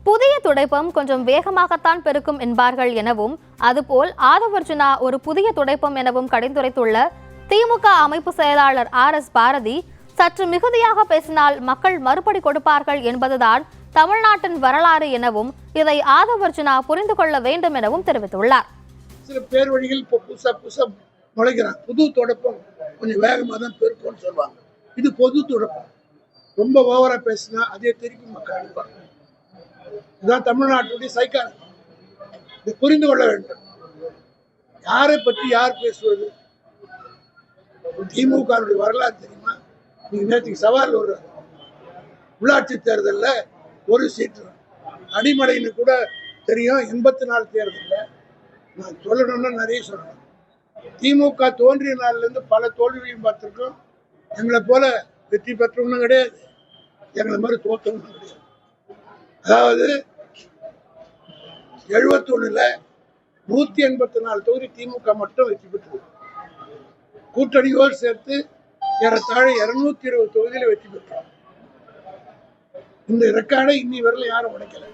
புதிய துடைப்பம் கொஞ்சம் வேகமாகத்தான் பெருக்கும் என்பார்கள் எனவும், அதுபோல் ஆதவர்ஜுனா ஒரு புதிய துடைப்பம் எனவும் கடிந்துரைத்துள்ள திமுக அமைப்பு செயலாளர் RS பாரதி, சற்று மிகுதியாக பேசினால் மக்கள் மறுபடி கொடுப்பார்கள் என்பதுதான் தமிழ்நாட்டின் வரலாறு எனவும், இதை ஆதவர்ஜுனா புரிந்து கொள்ள வேண்டும் எனவும் தெரிவித்துள்ளார். சில பேர் வழிகள் இப்போ புதுசா முளைக்கிறாங்க. புது துடைப்பம் கொஞ்சம் வேகமாக தான் பெருக்கும்னு சொல்லுவாங்க. இது பொது துடைப்பம். ரொம்ப ஓவரா பேசினா அதே திருப்பி மக்கள் அனுப்பாங்க. இதுதான் தமிழ்நாட்டுடைய சைக்காலஜி. இதை புரிந்து கொள்ள வேண்டும். யாரை பற்றி யார் பேசுவது? திமுக வரலாறு தெரியுமா? நீங்க நேற்றுக்கு சவால் ஒரு உள்ளாட்சி தேர்தலில் ஒரு சீட்டு அடிமடைன்னு கூட தெரியும். 84 தேர்தலில் நான் சொல்லணும்னா நிறைய சொல்லணும். திமுக தோன்றிய நாள்ல இருந்து பல தோல்விகளையும் பார்த்திருக்கோம். எங்களை போல வெற்றி பெற்றவனும் கிடையாது, எங்களை மாதிரி தோற்றவனும் கிடையாது. அதாவது 71ல் 184 தொகுதி திமுக மட்டும் வெற்றி பெற்றது. கூட்டணியோடு சேர்த்து ஏறத்தாழ 220 தொகுதியில வெற்றி பெற்றோம். இந்த ரெக்கார்டை இன்னி வரல யாரும் உடைக்கல.